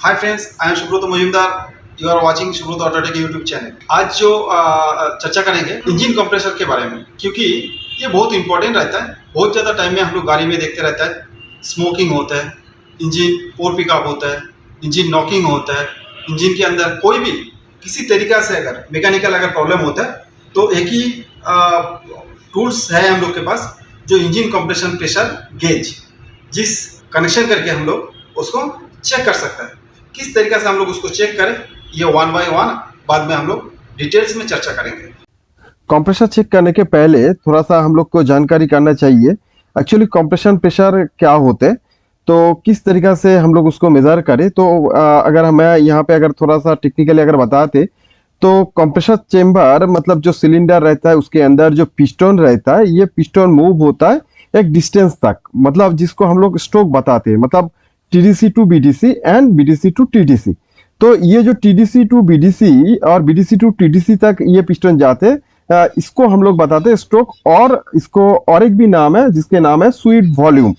Hi friends, I am Subrata Majumdar. You are watching Subrata Autotech YouTube channel. आज जो चर्चा करेंगे इंजन कंप्रेसर के बारे में, क्योंकि ये बहुत इंपॉर्टेंट रहता है। बहुत ज़्यादा टाइम में हम लोग गाड़ी में देखते रहता है, स्मोकिंग होता है, इंजन पोर पिकअप होता है, इंजन नॉकिंग होता है। इंजन के अंदर कोई भी किसी तरीका से अगर मैकेनिकल अगर प्रॉब्लम होता है तो एक ही टूल्स है हम लोग के पास, जो इंजन कंप्रेशन प्रेशर गेज, जिस कनेक्शन करके हम लोग उसको चेक कर सकते हैं। किस तरीके से हम लोग उसको चेक करें, ये वन बाय वन बाद में हम लोग डिटेल्स में चर्चा करेंगे। कंप्रेसर चेक करने के पहले थोड़ा सा हम लोग को जानकारी करना चाहिए एक्चुअली कंप्रेशन प्रेशर क्या होते हैं, तो किस तरीका से हम लोग उसको मेज़र करें। तो अगर हमें यहाँ पे अगर थोड़ा सा टेक्निकली अगर बताते तो कंप्रेसर चेम्बर मतलब जो सिलेंडर रहता है उसके अंदर जो पिस्टन रहता है, ये पिस्टन मूव होता है एक डिस्टेंस तक, मतलब जिसको हम लोग स्ट्रोक बताते हैं, मतलब TDC to BDC and BDC to TDC. तो ये जो टीडीसी टू बीडीसी और बीडीसी टू टीडीसी तक ये पिस्टन जाते हैं, इसको हम लोग बताते हैं स्ट्रोक। और इसको और एक भी नाम है जिसके नाम है स्वीट वॉल्यूम।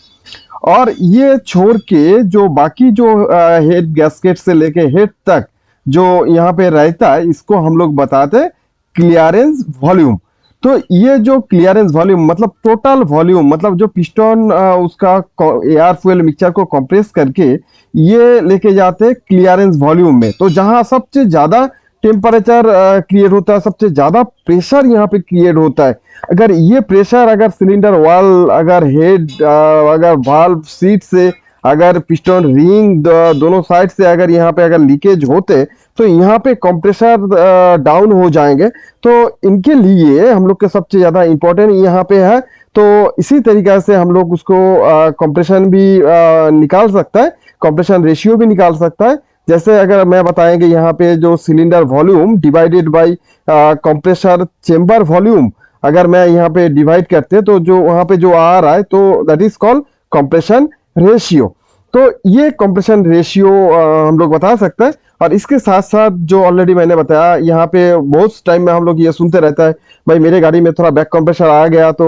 और ये छोड़ के जो बाकी जो हेड गैस्केट से लेके हेड तक जो यहाँ पे रहता है, इसको हम लोग बताते हैं क्लियरेंस वॉल्यूम। तो ये जो क्लियरेंस वॉल्यूम मतलब टोटल वॉल्यूम, मतलब जो पिस्टन उसका एयर फ्यूल मिक्सचर को कंप्रेस करके ये लेके जाते हैं क्लियरेंस वॉल्यूम में। तो जहां सबसे ज्यादा टेम्परेचर क्रिएट होता है, सबसे ज्यादा प्रेशर यहाँ पे क्रिएट होता है, अगर ये प्रेशर अगर सिलेंडर वाल अगर हेड अगर वाल्व सीट से अगर पिस्टन रिंग दोनों साइड से अगर यहाँ पे अगर लीकेज होते तो यहाँ पे कंप्रेसर डाउन हो जाएंगे। तो इनके लिए हम लोग के सबसे ज्यादा इंपॉर्टेंट यहाँ पे है। तो इसी तरीके से हम लोग उसको कंप्रेशन भी निकाल सकता है, कंप्रेशन रेशियो भी निकाल सकता है। जैसे अगर मैं बताएंगे यहाँ पे जो cylinder volume divided by compressor chamber volume, अगर मैं यहाँ पे डिवाइड करते तो जो वहाँ पे जो आ रहा है तो that is called compression ratio. तो ये कंप्रेशन रेशियो हम लोग बता सकते हैं। और इसके साथ साथ जो ऑलरेडी मैंने बताया, यहाँ पे बहुत टाइम में हम लोग ये सुनते रहता है भाई मेरे गाड़ी में थोड़ा बैक कंप्रेशर आ गया तो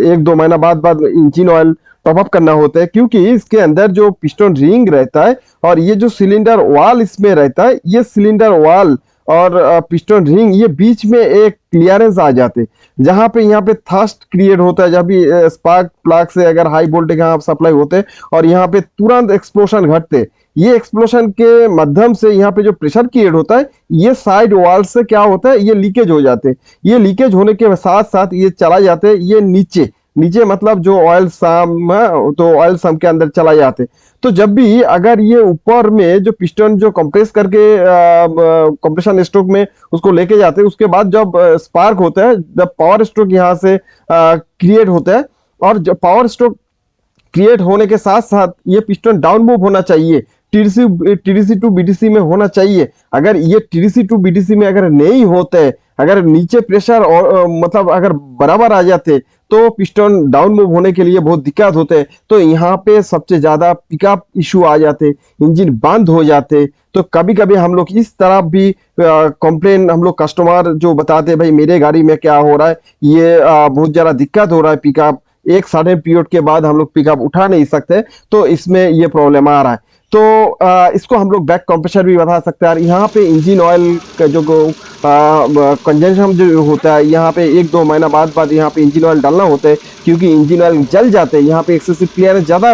एक दो महीना बाद इंजन ऑयल टॉप अप करना होता है, क्योंकि इसके अंदर जो पिस्टन रिंग रहता है और ये जो सिलेंडर वाल इसमें रहता है, ये सिलेंडर वाल और पिस्टन रिंग ये बीच में एक क्लियरेंस आ जाते, जहां पे यहाँ पे थर्स्ट क्रिएट होता है, जब भी स्पार्क प्लग से अगर हाई वोल्टेज यहाँ सप्लाई होते और यहाँ पे तुरंत एक्सप्लोशन घटते, ये एक्सप्लोशन के माध्यम से यहाँ पे जो प्रेशर क्रिएट होता है ये साइड वॉल से क्या होता है ये लीकेज हो जाते, ये लीकेज होने के साथ साथ ये चला जाते ये नीचे नीचे, मतलब जो ऑयल सम है तो ऑयल सम के अंदर चला जाते। तो जब भी अगर ये ऊपर में जो पिस्टन जो कंप्रेस करके कंप्रेशन स्ट्रोक में उसको लेके जाते हैं, उसके बाद जब स्पार्क होता है, जब पावर स्ट्रोक यहाँ से क्रिएट होता है, और जब पावर स्ट्रोक क्रिएट होने के साथ साथ ये पिस्टन डाउन मूव होना चाहिए, टीडीसी टू बीडीसी में होना चाहिए। अगर ये टीडीसी टू बीडीसी में अगर नहीं होते, अगर नीचे प्रेशर और मतलब अगर बराबर आ जाते तो पिस्टन डाउन मूव होने के लिए बहुत दिक्कत होते। तो यहाँ पे सबसे ज्यादा पिकअप इशू आ जाते, इंजन बंद हो जाते। तो कभी कभी हम लोग इस तरह भी कंप्लेन हम लोग कस्टमर जो बताते भाई मेरे गाड़ी में क्या हो रहा है, ये बहुत ज्यादा दिक्कत हो रहा है, पिकअप एक सर्टेन पीरियड के बाद हम लोग पिकअप उठा नहीं सकते, तो इसमें ये प्रॉब्लम आ रहा है। तो इसको हम लोग बैक कंप्रेशर भी बता सकते हैं। यहाँ पे इंजन ऑयल का जो कंजम्पशन जो होता है, यहाँ पे एक दो महीना बाद यहाँ पे इंजन ऑयल डालना होता है, क्योंकि इंजन ऑयल जल जाते हैं, यहाँ पे एक्सेसिव क्लियरेंस ज़्यादा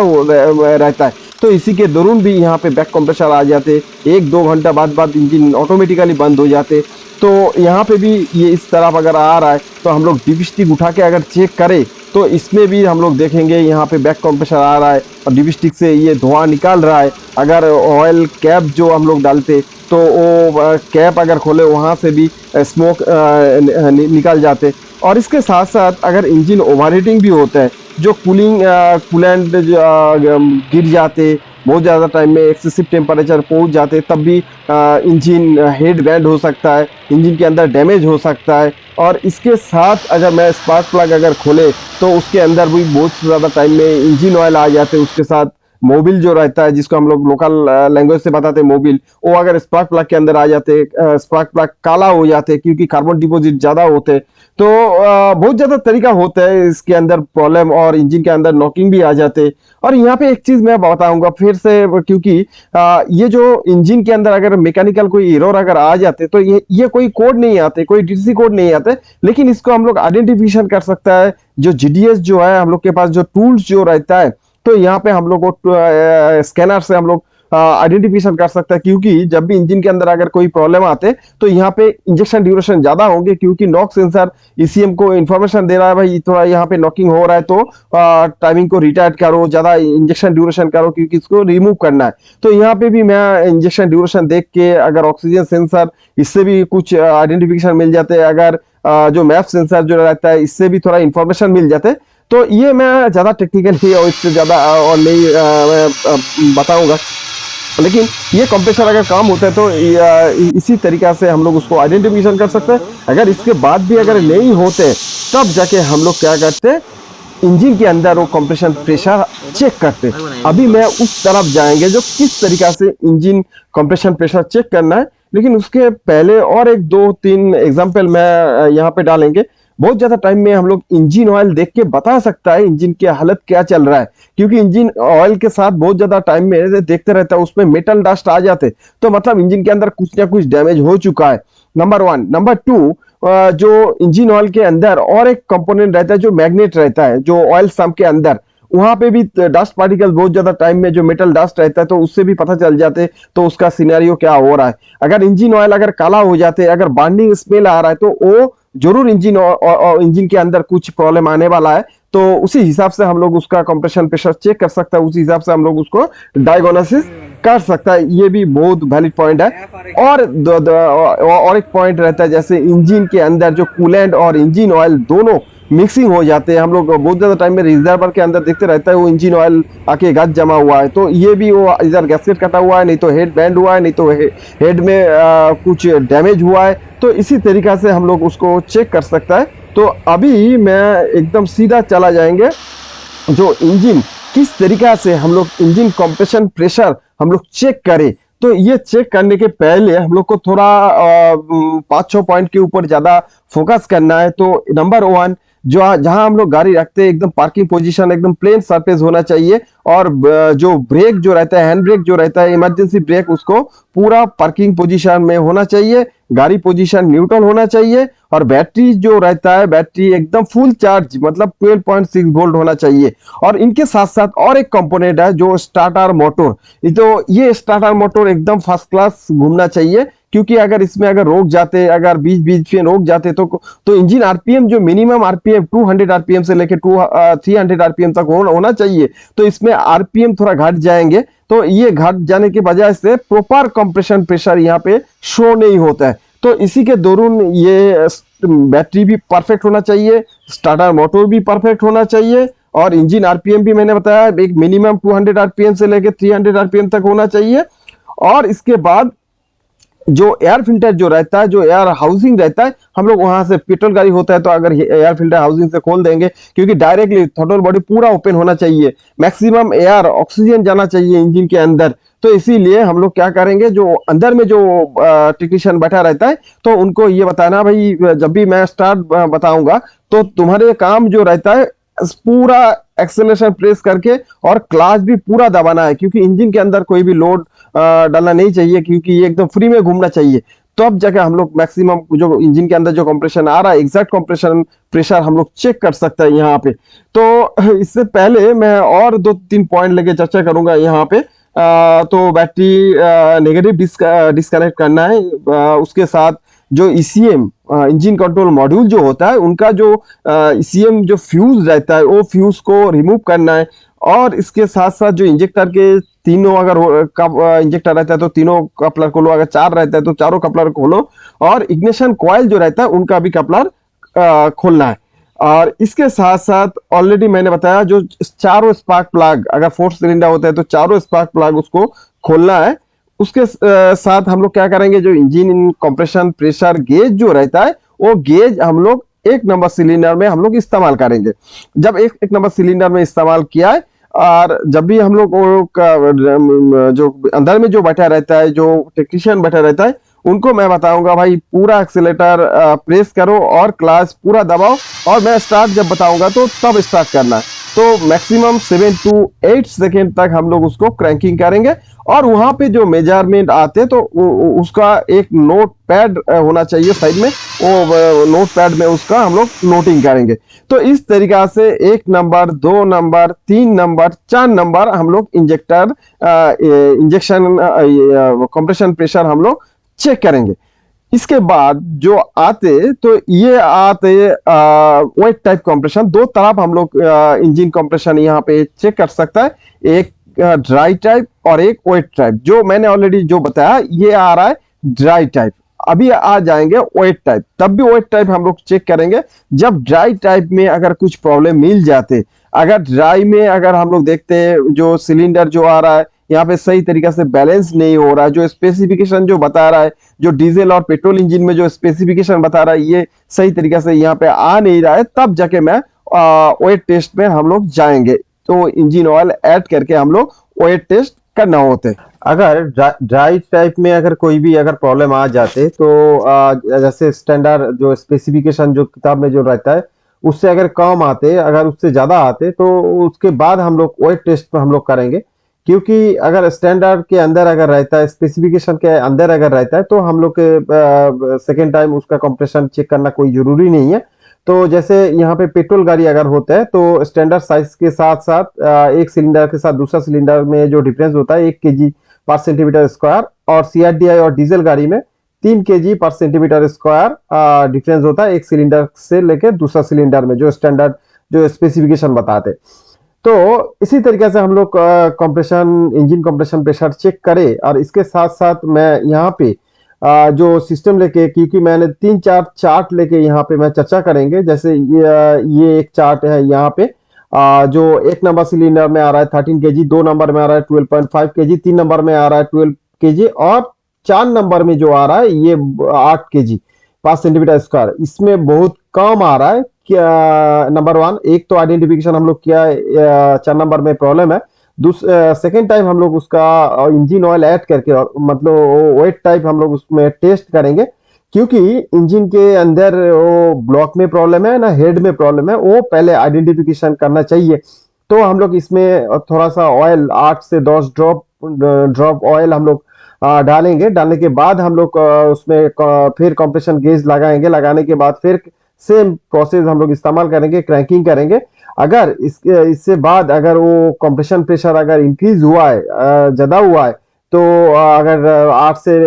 रहता है। तो इसी के दौरान भी यहाँ पे बैक कंप्रेशर आ जाते, एक दो घंटा बाद इंजन ऑटोमेटिकली बंद हो जाते। तो यहाँ पे भी ये इस तरफ अगर आ रहा है तो हम लोग डिप उठा के अगर चेक करें तो इसमें भी हम लोग देखेंगे यहाँ पे बैक कंप्रेशर आ रहा है और डिप से ये धुआं निकाल रहा है। अगर ऑयल कैप जो हम लोग डालते तो वो कैप अगर खोले वहाँ से भी स्मोक निकल जाते। और इसके साथ साथ अगर इंजन ओवरहीटिंग भी होता है, जो कूलेंट गिर जाते, बहुत ज़्यादा टाइम में एक्सेसिव टेम्परेचर पहुंच जाते, तब भी इंजन हेड बैंड हो सकता है, इंजन के अंदर डैमेज हो सकता है। और इसके साथ अगर मैं स्पार्क प्लग अगर खोले तो उसके अंदर भी बहुत ज़्यादा टाइम में इंजन ऑयल आ जाते, उसके साथ मोबिल जो रहता है, जिसको हम लोग लोकल लैंग्वेज से बताते हैं मोबिल, वो अगर स्पार्क प्लग के अंदर आ जाते, स्पार्क प्लग काला हो जाते क्योंकि कार्बन डिपॉजिट ज्यादा होते, तो बहुत ज्यादा तरीका होता है इसके अंदर प्रॉब्लम, और इंजन के अंदर नॉकिंग भी आ जाते। और यहाँ पे एक चीज मैं बताऊंगा फिर से, क्योंकि ये जो इंजन के अंदर अगर मैकेनिकल कोई एरर अगर आ जाते, तो ये कोई कोड नहीं आते, कोई डीसी कोड नहीं आते, लेकिन इसको हम लोग आइडेंटिफिकेशन कर सकता है। जो जीडीएस जो है हम लोग के पास, जो टूल्स जो रहता है, तो यहाँ पे हम लोग को स्कैनर से हम लोग आइडेंटिफिकेशन कर सकता है, क्योंकि जब भी इंजन के अंदर अगर कोई प्रॉब्लम आते, तो यहाँ पे इंजेक्शन ड्यूरेशन ज्यादा होंगे, क्योंकि नॉक सेंसर ईसीएम को इन्फॉर्मेशन दे रहा है भाई थोड़ा यहाँ पे नॉकिंग हो रहा है, तो टाइमिंग को रिटार्ड करो, ज्यादा इंजेक्शन ड्यूरेशन करो, क्योंकि इसको रिमूव करना है। तो यहाँ पे भी मैं इंजेक्शन ड्यूरेशन देख के, अगर ऑक्सीजन सेंसर, इससे भी कुछ आइडेंटिफिकेशन मिल जाते हैं, अगर जो मैप सेंसर जो रहता है, इससे भी थोड़ा इन्फॉर्मेशन मिल जाते। तो ये मैं ज्यादा टेक्निकली और इससे ज्यादा और नहीं मैं बताऊंगा, लेकिन ये कंप्रेसर अगर काम होता है तो इसी तरीका से हम लोग उसको आइडेंटिफिकेशन कर सकते हैं। अगर इसके बाद भी अगर नहीं होते, तब जाके हम लोग क्या करते, इंजन के अंदर वो कंप्रेशन प्रेशर चेक करते। अभी मैं उस तरफ जाएंगे जो किस तरीका से इंजन कंप्रेशन प्रेशर चेक करना है, लेकिन उसके पहले और एक दो तीन एग्जांपल मैं यहाँ पे डालेंगे। बहुत ज्यादा टाइम में हम लोग इंजन ऑयल देख के बता सकता है इंजन की हालत क्या चल रहा है, क्योंकि इंजन ऑयल के साथ बहुत ज्यादा टाइम में देखते रहता है, उसमें मेटल डस्ट आ जाते, तो मतलब इंजन के अंदर कुछ ना कुछ डैमेज हो चुका है, नंबर 1। नंबर 2, जो इंजन ऑयल के अंदर और एक कंपोनेंट रहता है जो मैग्नेट रहता है, जो ऑयल सम्प के अंदर, वहां पे भी डस्ट पार्टिकल बहुत ज्यादा टाइम में जो मेटल डस्ट रहता है, तो उससे भी पता चल जाते, तो उसका सिनेरियो क्या हो रहा है। अगर इंजन ऑयल अगर काला हो जाते, अगर बार्निंग स्मेल आ रहा है, तो वो जरूर इंजन के अंदर कुछ प्रॉब्लम आने वाला है। तो उसी हिसाब से हम लोग उसका कंप्रेशन प्रेशर चेक कर सकता है, उसी हिसाब से हम लोग उसको डायग्नोसिस कर सकता है। ये भी बहुत वैलिड पॉइंट है। और एक पॉइंट रहता है, जैसे इंजन के अंदर जो कूलेंट और इंजन ऑयल दोनों मिक्सिंग हो जाते हैं, हम लोग बहुत ज्यादा टाइम में रिजर्वर के अंदर देखते रहता है वो इंजन ऑयल आके गैस जमा हुआ है, तो ये भी वो इधर गैसकेट कटा हुआ है, नहीं तो हेड बैंड हुआ है, नहीं तो हेड में कुछ डैमेज हुआ है, तो इसी तरीका से हम लोग उसको चेक कर सकता है। तो अभी मैं एकदम सीधा चला जाएंगे जो इंजन किस तरीका से हम लोग इंजन कंप्रेशन प्रेशर हम लोग चेक करें। तो ये चेक करने के पहले हम लोग को थोड़ा 5-6 पॉइंट के ऊपर ज्यादा फोकस करना है। तो नंबर 1, जो जहां हम लोग गाड़ी रखते हैं, एकदम पार्किंग पोजीशन एकदम प्लेन सरफेस होना चाहिए, और जो ब्रेक जो रहता है, हैंड ब्रेक जो रहता है, इमरजेंसी ब्रेक, उसको पूरा पार्किंग पोजीशन में होना चाहिए, गाड़ी पोजीशन न्यूट्रल होना चाहिए, और बैटरी जो रहता है, बैटरी एकदम फुल चार्ज मतलब 12.6 वोल्ट होना चाहिए। और इनके साथ साथ और एक कंपोनेंट है जो स्टार्टर मोटर, तो ये स्टार्टर मोटर एकदम फर्स्ट क्लास घूमना चाहिए, क्योंकि अगर इसमें अगर रोक जाते, अगर बीच बीच में रोक जाते, तो इंजन आरपीएम जो मिनिमम आरपीएम 200 आरपीएम से लेके 300 आरपीएम तक होना चाहिए, तो इसमें आरपीएम थोड़ा घट जाएंगे, तो ये घट जाने की वजह से प्रॉपर कंप्रेशन प्रेशर यहाँ पे शो नहीं होता है। तो इसी के दौरान ये बैटरी भी परफेक्ट होना चाहिए, स्टार्टर मोटर भी परफेक्ट होना चाहिए, और इंजन आरपीएम भी मैंने बताया एक मिनिमम 200 आरपीएम से लेके 300 आरपीएम तक होना चाहिए। और इसके बाद जो एयर फिल्टर जो रहता है, जो एयर हाउसिंग रहता है, हम लोग वहां से पेट्रोल गाड़ी होता है तो अगर एयर फिल्टर हाउसिंग से खोल देंगे, क्योंकि डायरेक्टली थ्रॉटल बॉडी पूरा ओपन होना चाहिए, मैक्सिमम एयर ऑक्सीजन जाना चाहिए इंजन के अंदर। तो इसीलिए हम लोग क्या करेंगे, जो अंदर में जो टेक्नीशियन बैठा रहता है, तो उनको ये बताना भाई जब भी मैं स्टार्ट बताऊंगा, तो तुम्हारे काम जो रहता है पूरा एक्सेलरेशन प्रेस करके और क्लच भी पूरा दबाना है, क्योंकि इंजन के अंदर कोई भी लोड डालना नहीं चाहिए, क्योंकि ये एकदम फ्री में घूमना चाहिए। तो अब जगह हम लोग मैक्सिमम जो इंजन के अंदर जो कंप्रेशन आ रहा है, एग्जैक्ट कंप्रेशन प्रेशर हम लोग चेक कर सकते हैं यहाँ पे। तो इससे पहले मैं और 2-3 पॉइंट लेके चर्चा करूंगा यहाँ पे। तो बैटरी नेगेटिव डिस्कनेक्ट करना है, उसके साथ जो ईसीएम इंजन कंट्रोल मॉड्यूल जो होता है, उनका जो ईसीएम जो फ्यूज रहता है, वो फ्यूज को रिमूव करना है। और इसके साथ साथ जो इंजेक्टर के तीनों अगर इंजेक्टर रहता है तो तीनों कपलर खोलो, अगर 4 रहता है तो चारों कपलर खोलो, और इग्निशन कॉइल जो रहता है उनका भी कपलर खोलना है। और इसके साथ साथ ऑलरेडी मैंने बताया जो चारों स्पार्क प्लग, अगर 4 सिलेंडर होता है तो चारों स्पार्क प्लग उसको खोलना है। उसके साथ हम लोग क्या करेंगे, जो इंजन कंप्रेशन प्रेशर गेज जो रहता है, वो गेज हम लोग 1 नंबर सिलेंडर में हम लोग इस्तेमाल करेंगे। जब एक नंबर सिलेंडर में इस्तेमाल किया है, और जब भी हम लोग जो अंदर में जो बैठा रहता है, जो टेक्नीशियन बैठा रहता है, उनको मैं बताऊंगा भाई पूरा एक्सीलेटर प्रेस करो और क्लच पूरा दबाओ, और मैं स्टार्ट जब बताऊंगा तो तब स्टार्ट करना है। तो मैक्सिमम 7 to 8 सेकेंड तक हम लोग उसको क्रैंकिंग करेंगे। और वहां पे जो मेजरमेंट आते तो उसका एक नोट पैड होना चाहिए साइड में, वो नोट पैड में उसका हम लोग नोटिंग करेंगे। तो इस तरीका से 1 नंबर, 2 नंबर, 3 नंबर, 4 नंबर हम लोग इंजेक्शन कंप्रेशन प्रेशर हम लोग चेक करेंगे। इसके बाद जो आते तो ये आते वेट टाइप कंप्रेशन। दो तरफ हम लोग इंजन कंप्रेशन यहाँ पे चेक कर सकता है, एक ड्राई टाइप और एक वेट टाइप। जो मैंने ऑलरेडी जो बताया ये आ रहा है ड्राई टाइप। अभी आ जाएंगे वेट टाइप, तब भी वेट टाइप हम लोग चेक करेंगे। जब ड्राई टाइप में अगर कुछ प्रॉब्लम मिल जाते, अगर ड्राई में अगर हम लोग देखते हैं जो सिलेंडर जो आ रहा है यहाँ पे सही तरीका से बैलेंस नहीं हो रहा है, जो स्पेसिफिकेशन जो बता रहा है, जो डीजल और पेट्रोल इंजन में जो स्पेसिफिकेशन बता रहा है ये सही तरीके से यहाँ पे आ नहीं रहा है, तब जाके मैं वेट टेस्ट में हम लोग जाएंगे। तो इंजन ऑयल ऐड करके हम लोग वेट टेस्ट करना होते। अगर ड्राई टाइप में अगर कोई भी अगर प्रॉब्लम आ जाते तो जैसे स्टैंडर्ड जो स्पेसिफिकेशन जो किताब में जो रहता है उससे अगर कम आते, अगर उससे ज्यादा आते, तो उसके बाद हम लोग वेट टेस्ट में हम लोग करेंगे। क्योंकि अगर स्टैंडर्ड के अंदर अगर रहता है, स्पेसिफिकेशन के अंदर अगर रहता है, तो हम लोग के सेकेंड टाइम उसका कंप्रेशन चेक करना कोई जरूरी नहीं है। तो जैसे यहाँ पे पेट्रोल गाड़ी अगर होता है तो स्टैंडर्ड साइज के साथ साथ एक सिलेंडर के साथ दूसरा सिलेंडर में जो डिफरेंस होता है 1 kg पर सेंटीमीटर स्क्वायर, और सीआरडीआई और डीजल गाड़ी में 3 kg पर सेंटीमीटर स्क्वायर डिफरेंस होता है एक सिलेंडर से लेकर दूसरा सिलेंडर में, जो स्टैंडर्ड जो स्पेसिफिकेशन बताते। तो इसी तरीके से हम लोग compression engine compression pressure check करें। और इसके साथ साथ मैं यहाँ पे जो सिस्टम लेके, क्योंकि मैंने 3-4 चार्ट लेके यहाँ पे मैं चर्चा करेंगे। जैसे ये एक चार्ट है यहाँ पे, जो 1 नंबर सिलेंडर में आ रहा है 13 kg, 2 नंबर में आ रहा है 12.5 kg, 3 नंबर में आ रहा है 12 kg, और 4 नंबर में जो आ रहा है ये 8 kg 5 सेंटीमीटर स्क्वायर। इसमें बहुत कम आ रहा है। क्या नंबर 1, एक तो आइडेंटिफिकेशन हम लोग किया 4 नंबर में प्रॉब्लम है। सेकेंड टाइम हम लोग उसका इंजन ऑयल ऐड करके, और मतलब वेट टाइप हम लोग उसमें टेस्ट करेंगे। क्योंकि इंजन के अंदर वो ब्लॉक में प्रॉब्लम है ना हेड में प्रॉब्लम है, वो पहले आइडेंटिफिकेशन करना चाहिए। तो हम लोग इसमें थोड़ा सा ऑयल 8 से 10 ड्रॉप ऑयल हम लोग डालेंगे। डालने के बाद हम लोग उसमें फिर कंप्रेशन गेज लगाएंगे। लगाने के बाद फिर सेम प्रोसेस हम लोग इस्तेमाल करेंगे, क्रैंकिंग करेंगे। अगर इससे बाद अगर वो कंप्रेशन प्रेशर अगर इंक्रीज हुआ है, ज्यादा हुआ है, तो अगर 8 से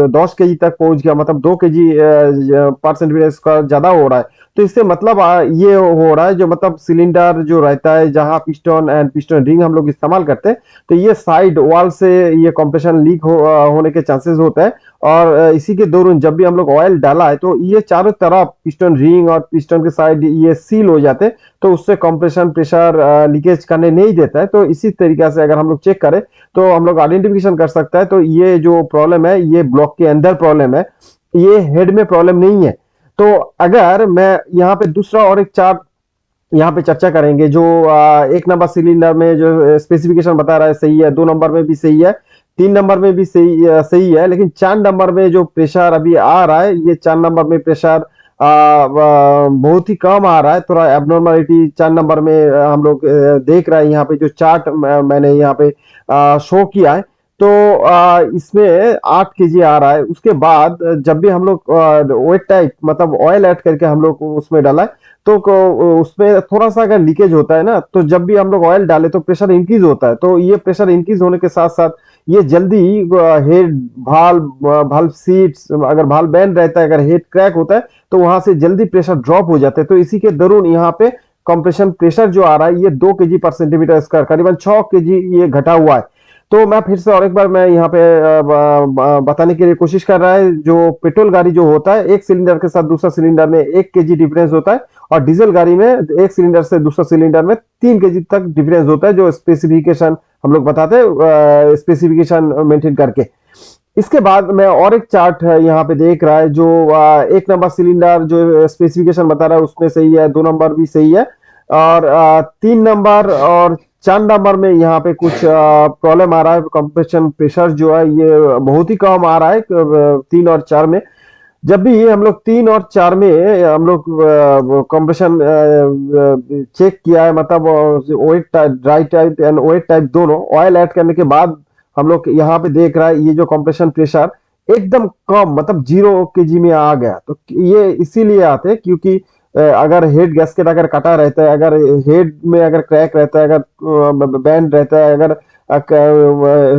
10 kg तक पहुंच गया, मतलब 2 kg पर सेंटीमीटर स्क्वायर ज्यादा हो रहा है, तो इससे मतलब ये हो रहा है जो मतलब सिलेंडर जो रहता है जहां पिस्टन एंड पिस्टन रिंग हम लोग इस्तेमाल करते हैं, तो ये साइड वॉल से ये कंप्रेशन लीक होने के चांसेस होते हैं। और इसी के दौरान जब भी हम लोग ऑयल डाला है तो ये चारों तरफ पिस्टन रिंग और पिस्टन के साइड ये सील हो जाते हैं, तो उससे कंप्रेशन प्रेशर लीकेज करने नहीं देता है। तो इसी तरीके से अगर हम लोग चेक करें तो हम लोग आइडेंटिफिकेशन कर सकता है। तो ये जो प्रॉब्लम है ये ब्लॉक के अंदर प्रॉब्लम है, ये हेड में प्रॉब्लम नहीं है। तो अगर मैं यहाँ पे दूसरा और एक चार्ट यहाँ पे चर्चा करेंगे, जो 1 नंबर सिलेंडर में जो स्पेसिफिकेशन बता रहा है सही है, 2 नंबर में भी सही है, 3 नंबर में भी सही है, लेकिन 4 नंबर में जो प्रेशर अभी आ रहा है, ये 4 नंबर में प्रेशर बहुत ही कम आ रहा है। थोड़ा एबनॉर्मलिटी 4 नंबर में हम लोग देख रहे हैं। यहाँ पे जो चार्ट मैंने यहाँ पे शो किया है, तो इसमें 8 kg आ रहा है। उसके बाद जब भी हम लोग वेट टाइप मतलब ऑयल ऐड करके हम लोग उसमें डाला है, तो उसमें थोड़ा सा अगर लीकेज होता है ना, तो जब भी हम लोग ऑयल डाले तो प्रेशर इंक्रीज होता है। तो ये प्रेशर इंक्रीज होने के साथ साथ ये जल्दी हेड भाल्व सीट्स, अगर भाल्व बैंड रहता है, अगर हेड क्रैक होता है, तो वहां से जल्दी प्रेशर ड्रॉप हो जाते हैं। तो इसी के दौरान यहाँ पे कंप्रेशन प्रेशर जो आ रहा है ये 2 kg पर सेंटीमीटर स्क्वायर, करीबन 6 kg ये घटा हुआ है। तो मैं फिर से और एक बार मैं यहाँ पे बताने के लिए कोशिश कर रहा है, जो पेट्रोल गाड़ी जो होता है एक सिलेंडर के साथ दूसरा सिलेंडर में 1 kg डिफरेंस होता है, और डीजल गाड़ी में एक सिलेंडर से दूसरा सिलेंडर में 3 kg तक डिफरेंस होता है, जो स्पेसिफिकेशन हम लोग बताते हैं स्पेसिफिकेशन मेंटेन करके। इसके बाद मैं और एक चार्ट है यहाँ पे देख रहा है, जो 1 नंबर सिलेंडर जो स्पेसिफिकेशन बता रहा है उसमें सही है, 2 नंबर भी सही है, और 3 नंबर और 4 नंबर में यहाँ पे कुछ प्रॉब्लम आ रहा है। कंप्रेशन प्रेशर जो है ये बहुत ही कम आ रहा है 3 और 4 में। जब भी हम लोग 3 और 4 में हम लोग कंप्रेशन चेक किया है, मतलब wet type, dry type and wet type दोनों ऑयल ऐड करने के बाद हम लोग यहाँ पे देख रहा है ये जो कंप्रेशन प्रेशर एकदम कम, मतलब 0 केजी में आ गया। तो ये इसीलिए आते हैं क्योंकि अगर हेड गैस्केट अगर कटा रहता है, अगर हेड में अगर क्रैक रहता है, अगर बैंड रहता है, अगर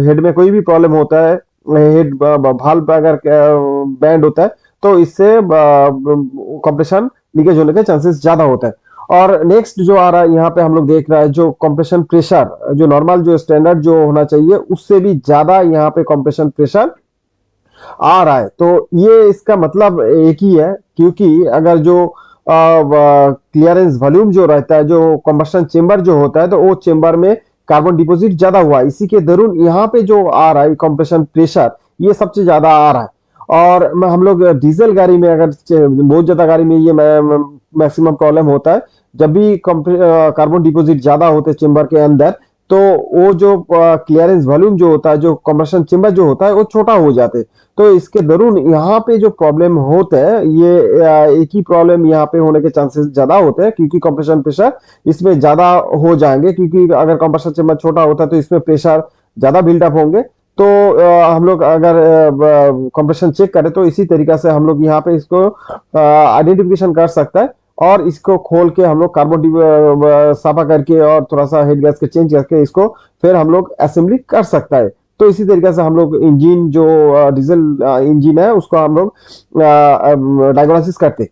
हेड में कोई भी प्रॉब्लम होता है, हेड भाल्व अगर बैंड होता है, तो इससे कंप्रेशन लीकेज होने के चांसेस ज्यादा होता है। और नेक्स्ट जो आ रहा है यहाँ पे हम लोग देख रहा है जो कंप्रेशन प्रेशर, जो नॉर्मल जो स्टैंडर्ड जो होना चाहिए उससे भी ज्यादा यहाँ पे कंप्रेशन प्रेशर आ रहा है। तो ये इसका मतलब एक ही है, क्योंकि अगर जो क्लियरेंस वॉल्यूम जो रहता है, जो कंबस्शन चेंबर जो होता है, तो वो चेंबर में कार्बन डिपॉजिट ज्यादा हुआ है, इसी के दरुन यहाँ पे जो आ रहा है कंप्रेशन प्रेशर ये सबसे ज्यादा आ रहा है। और हम लोग डीजल गाड़ी में अगर बहुत ज्यादा गाड़ी में ये मैक्सिमम प्रॉब्लम होता है, जब भी कार्बन डिपॉजिट ज्यादा होते हैं चेंबर के अंदर, तो वो जो क्लियरेंस वॉल्यूम जो होता है, जो कंबस्शन चेंबर जो होता है, वो छोटा हो जाते हैं। तो इसके दरुन यहाँ पे जो प्रॉब्लम होता है ये एक ही प्रॉब्लम यहाँ पे होने के चांसेस ज्यादा होते हैं, क्योंकि कंप्रेशन प्रेशर इसमें ज्यादा हो जाएंगे, क्योंकि अगर कंप्रेशन चेंबर छोटा होता है तो इसमें प्रेशर ज्यादा बिल्डअप होंगे। तो हम लोग अगर कंप्रेशन चेक करें तो इसी तरीका से हम लोग यहाँ पे इसको आइडेंटिफिकेशन कर सकता है, और इसको खोल के हम लोग कार्बन साफा करके और थोड़ा सा हेड गैस के चेंज करके इसको फिर हम लोग असेंबली कर सकता है। तो इसी तरीके से हम लोग इंजन जो डीजल इंजन है उसको हम लोग डायग्नोसिस करते।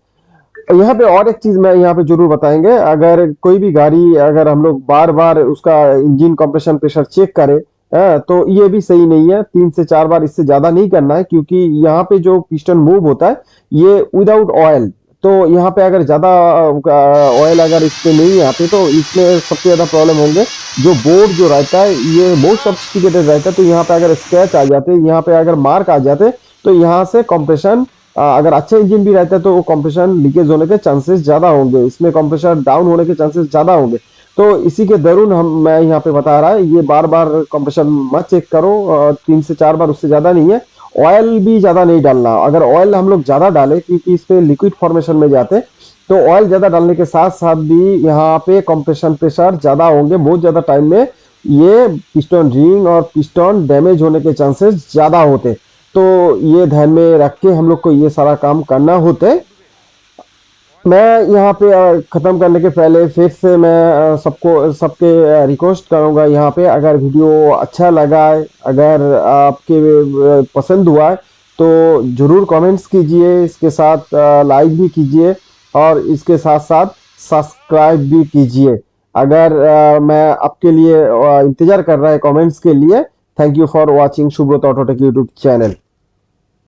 यहाँ पे और एक चीज मैं यहाँ पे जरूर बताएंगे, अगर कोई भी गाड़ी अगर हम लोग बार बार उसका इंजन कंप्रेशन प्रेशर चेक करें, तो ये भी सही नहीं है। 3 से 4 बार, इससे ज्यादा नहीं करना है, क्योंकि यहाँ पे जो पिस्टन मूव होता है ये विदाउट ऑयल। तो यहाँ पे अगर ज्यादा ऑयल अगर इस पे नहीं आते तो इसमें सबसे ज्यादा प्रॉब्लम होंगे। जो बोर्ड जो रहता है ये बहुत सोफिस्टिकेटेड रहता है, तो यहाँ पे अगर स्क्रैच आ जाते, यहाँ पे अगर मार्क आ जाते, तो यहाँ से कंप्रेशन, अगर अच्छा इंजन भी रहता है तो वो कंप्रेशन लीकेज होने के चांसेस ज्यादा होंगे, इसमें कंप्रेशर डाउन होने के चांसेस ज्यादा होंगे। तो इसी के दरुन मैं यहाँ पे बता रहा है, ये बार बार कंप्रेशन मत चेक करो, 3 से 4 बार, उससे ज्यादा नहीं है। ऑयल भी ज्यादा नहीं डालना, अगर ऑयल हम लोग ज्यादा डालें क्योंकि इस पे लिक्विड फॉर्मेशन में जाते, तो ऑयल ज्यादा डालने के साथ साथ भी यहाँ पे कंप्रेशन प्रेशर ज्यादा होंगे। बहुत ज्यादा टाइम में ये पिस्टन रिंग और पिस्टन डैमेज होने के चांसेस ज्यादा होते। तो ये ध्यान में रख के हम लोग को ये सारा काम करना होते। मैं यहाँ पे ख़त्म करने के पहले फिर से मैं सबके रिक्वेस्ट करूँगा, यहाँ पे अगर वीडियो अच्छा लगा है, अगर आपके पसंद हुआ है, तो ज़रूर कमेंट्स कीजिए, इसके साथ लाइक भी कीजिए, और इसके साथ साथ सब्सक्राइब भी कीजिए। अगर मैं आपके लिए इंतज़ार कर रहा है कमेंट्स के लिए। Thank you for watching Subrata Autotech YouTube channel.